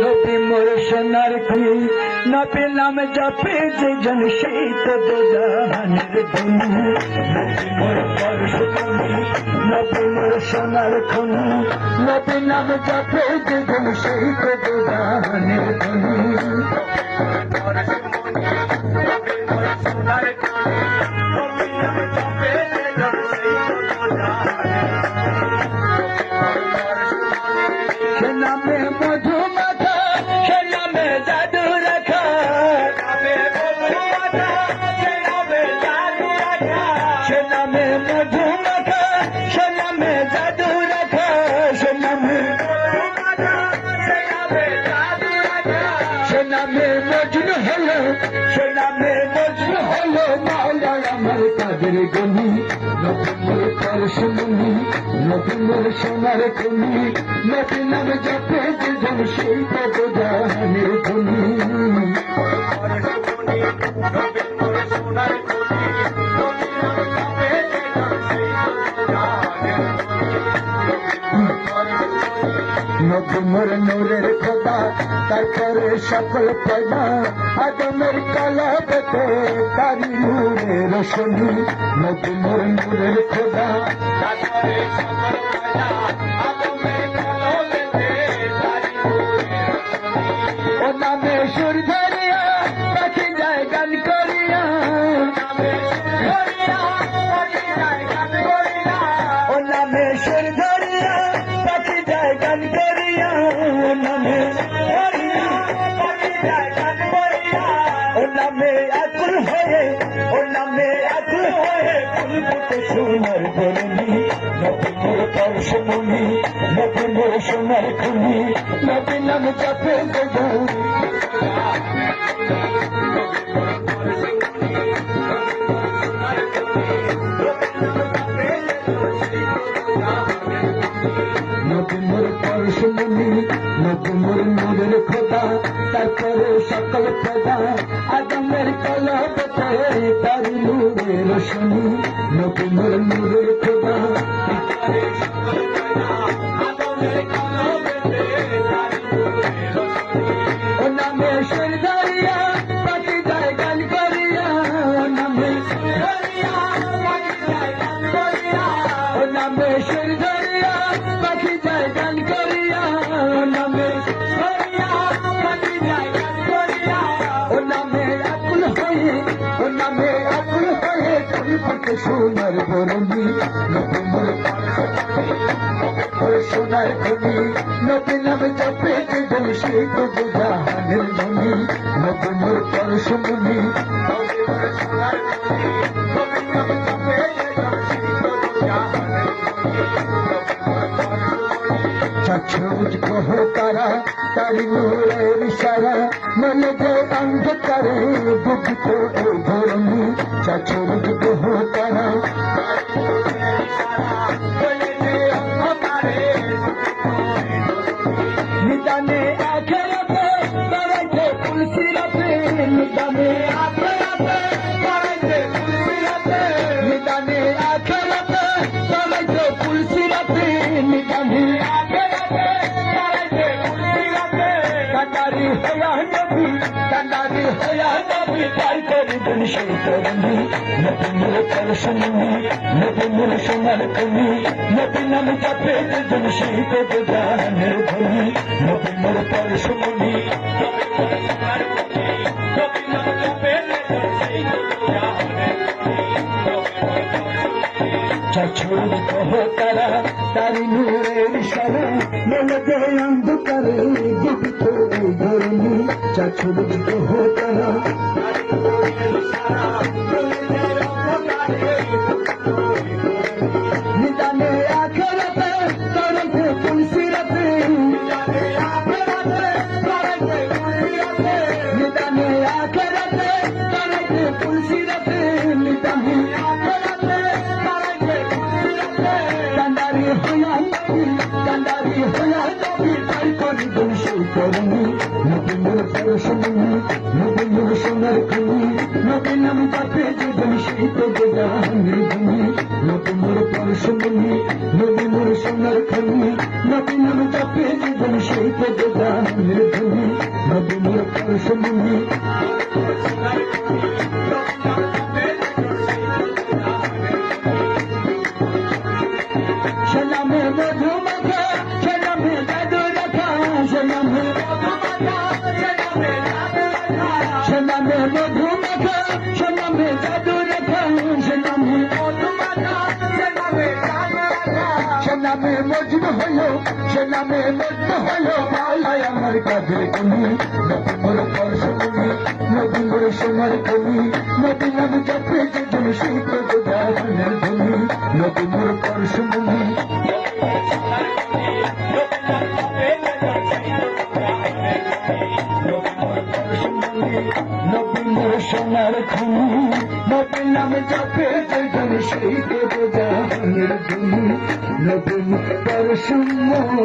নবী মোর সোনার খুনি নবী নাম জপে যে জন সেই তো জাহানের ধনী নবী মোর পরশুমণি নবী মোর সোনার খুনি নবী নাম জপে যে জন সেই তো জাহানের ধনী সে নামে মধু মাখা সে নামে জাদু রাখা সে নামে মধু মাখা সে নামে জাদু রাখা সে নামে মজনু হলো সে নামে মজনু হলো মাওলা আমার কাদের গনি নবী মোর পরশুমণি নবী মোর সোনার খুনি নবী নাম জপে যে জন সেই তো জাহানের ধনী নবী মোর নূরের খোদা তারপরে সকল পয়দা আদমের কলবেতে তারি নূরের রোশনী নবী মোর নূরের খোদা তারপরে সকল পয়দা আদমের কলবেতে তারি নূরের রোশনী ও নামে সুর ধরিয়া পাখি যায় গান করিয়া ও নামে সুর ধরিয়া পাখি যায় গান করিয়া ও নামে ও নামে আকুল হয়ে ফুলফুটে সোনার ধরণী নবী মোর পরশুমণি নবী মোর সোনার খুনি নবী নাম জপে নবী মোর পরশুমণি নবী মোর নূরের খোদা তারপরে সকল খোদা আদমের কলবেতে তারি নূরের রোশনী নবী মোর নূরের খোদা ও নামে সুর ধরিয়া পাখি যায় গান করিয়া ও নামে সুর ধরিয়া পাখি যায় গান করিয়া ও নামে আকুল হয়ে ফুলফুটে সোনার ধরণী নবী মোর সোনার খুনি নবী নাম জপে যে জন সেই তো জাহানের ধনী নবী মোর পরশুমণি मुझको हो तारा तारी नूरेर इशारा मन जे अंधकारे डूबतो ए धरणी चाचो मुझको हो तारा निदाने आखिरते तरते पुलसिरते निदाने आखिरते तरते पुलसिरते निदाने आखिरते तरते पुलसिरते निदाने कंडारी होया नबी ताई करी दिन সেই তরুণী নবী মোর পরশুমণি নবী মোর সোনার খুনি নবী নাম জপে যে জন সেই তো জাহানের ধনী নবী মোর পরশুমণি নবী মোর সোনার খুনি নবী নাম জপে যে জন সেই তো জাহানের छुड़ कहो तारा तारी नूरेर इशारा मन जे अंधकारे डूबतो ए धरणी छुड़ कहो तारा निदाने आखिरते तरते पुलसिरते निदाने आखिरते तरते पुलसिरते निदाने कंडारी होया नबी ताई करी दिन সেই তরুণী নবী মোর পরশমণি নবী মোর সোনার খনি নবী নাম জপে জীবন সেই তো জাহানের ধনী নবী মোর পরশমণি নবী মোর সোনার খনি নবী নাম জপে জীবন সেই তো জাহানের ধনী নবী মোর পরশমণি সেনামে মধুমাখা সেনামে জাদু রাখা সেনামে সেনামে মধুমাখা সেনামে জাদু রাখা সেনামে সেনামে মজনু হলো সেনামে মজনু হলো পালায় আমার কাজের কমি নবী মোর পরশমণি নবী মোর সোনার খনি নবী নাম জপে জীবন সেই তো জাহানের ধনী নবী মোর পরশমণি নবী মোর সোনার খনি নবী নাম জপে জীবন সেই তো জাহানের ধনী নবী মোর পরশমণি